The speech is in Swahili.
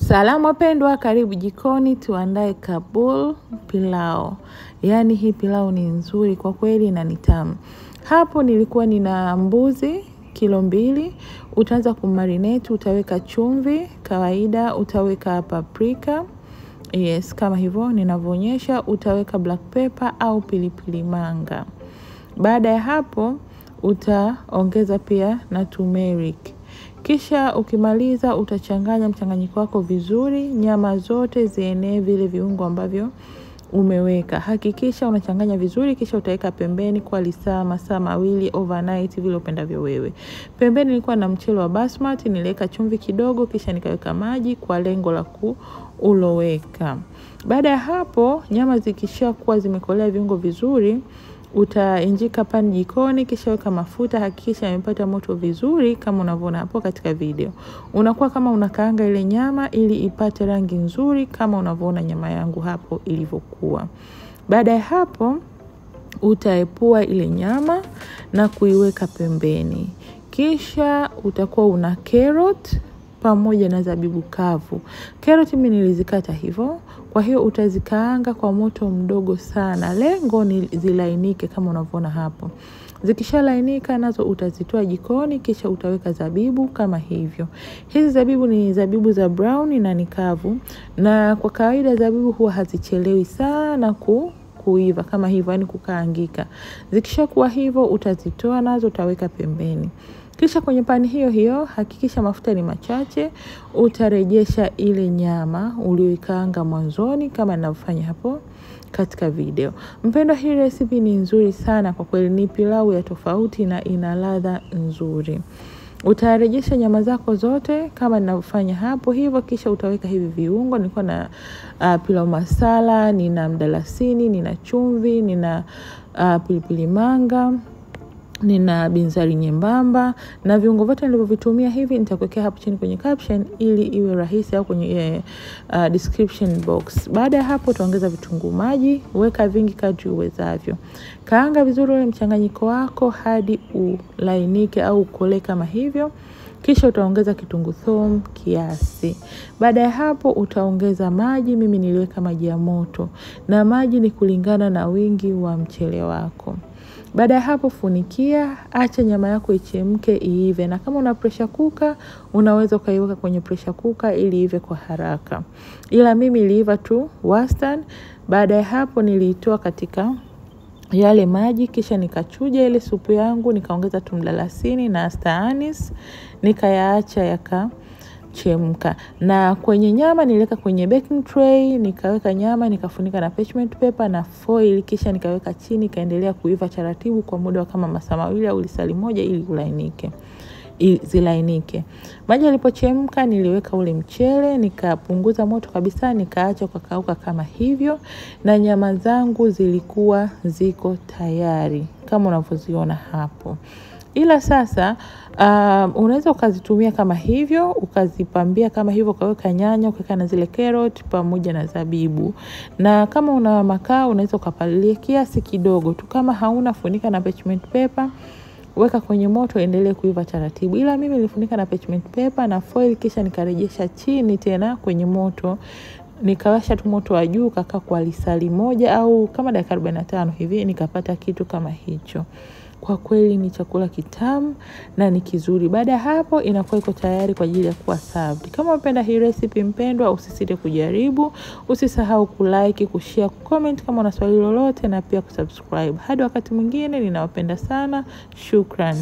Salamu wapendwa, karibu jikoni tuandae Kabul pilau. Yaani hii pilau ni nzuri kwa kweli na ni tamu. Hapo nilikuwa nina mbuzi kilo 2. Utaanza kumarinate, utaweka chumvi kawaida, utaweka paprika. Yes, kama hivyo ninavyoonyesha, utaweka black pepper au pilipili manga. Baada ya hapo utaongeza pia na turmeric. Kisha ukimaliza utachanganya mchanganyiko wako vizuri, nyama zote zienee vile viungo ambavyo umeweka. Hakikisha unachanganya vizuri, kisha utaweka pembeni kwa masaa mawili overnight vile upendavyo wewe. Pembeni nilikuwa na mchele wa basmati, niliweka chumvi kidogo, kisha nikaweka maji kwa lengo la kuuloweka. Baada ya hapo, nyama zikisha kuwa zimekolea viungo vizuri, utainjika pan jikoni, kisha weka mafuta, hakikisha yamepata moto vizuri kama unavyoona hapo katika video. Unakuwa kama unakaanga ile nyama ili ipate rangi nzuri kama unavyoona nyama yangu hapo ilivyokuwa. Baada ya hapo utaepua ile nyama na kuiweka pembeni. Kisha utakuwa una carrot pamoja na zabibu kavu. Carrot mimi nilizikata hivyo. Kwa hiyo utazikaanga kwa moto mdogo sana. Lengo ni zilainike kama unavyoona hapo. Zikishalainika nazo utazitoa jikoni, kisha utaweka zabibu kama hivyo. Hizi zabibu ni zabibu za brown na ni kavu. Na kwa kawaida zabibu huwa hazichelewi sana kuiva kama hivyo, yani kukaangika. Zikishakuwa hivyo utazitoa nazo utaweka pembeni. Kisha kwenye pani hiyo hiyo, hakikisha mafuta ni machache, utarejesha ile nyama ulioikaanga mwanzoni kama ninavyofanya hapo katika video. Mpendwa, hii recipe ni nzuri sana kwa kweli, ni pilau ya tofauti na ina ladha nzuri. Utarejesha nyama zako zote kama ninavyofanya hapo hivyo, kisha utaweka hivi viungo. Nilikuwa na pilau masala, nina mdalasini, nina chumvi, nina pilipili manga, nina binzari nyembamba, na viungo vyote nilivyovitumia hivi nitakuwekea hapo chini kwenye caption ili iwe rahisi, au kwenye description box. Baada ya hapo utaongeza vitunguu maji, weka vingi kadri uwezavyo. Kaanga vizuri ule mchanganyiko wako hadi ulainike au ukole kama hivyo. Kisha utaongeza kitunguu thomu kiasi. Baada ya hapo utaongeza maji. Mimi niliweka maji ya moto, na maji ni kulingana na wingi wa mchele wako. Baada ya hapo funikia, acha nyama yako ichemke iive, na kama una pressure cooker unaweza ukaiweka kwenye pressure cooker ili iive kwa haraka. Ila mimi iliiva tu wastani. Baada ya hapo niliitoa katika yale maji, kisha nikachuja ile supu yangu, nikaongeza mdalasini na star anise, nikayaacha yakachemka. Na kwenye nyama niliweka kwenye baking tray, nikaweka nyama, nikafunika na parchment paper na foil, kisha nikaweka chini, kaendelea kuiva taratibu kwa muda wa kama masaa mawili au lisali moja ili zilainike. Maji yalipochemka niliweka ule mchele, nikapunguza moto kabisa, nikaacha ukakauka kama hivyo, na nyama zangu zilikuwa ziko tayari kama unavyoziona hapo. Ila sasa unaweza ukazitumia kama hivyo, ukazipambia kama hivyo, ukaweka nyanya, ukaweka na zile carrot pamoja na zabibu. Na kama una makaa unaweza ukapalilia kiasi kidogo tu. Kama hauna, funika na parchment paper, weka kwenye moto, endelee kuiva taratibu. Ila mimi nilifunika na parchment paper na foil, kisha nikarejesha chini tena kwenye moto. Nikawasha tu moto wa juu, kakaa kwa lisali moja au kama dakika 45 hivi, nikapata kitu kama hicho. Kwa kweli ni chakula kitamu na ni kizuri. Baada ya hapo inakuwa iko tayari kwa ajili ya kuwa served. Kama unapenda hii recipe mpendwa, usisite kujaribu. Usisahau kulike, kushare, kucomment kama una swali lolote, na pia kusubscribe. Hadi wakati mwingine, ninawapenda sana. Shukran.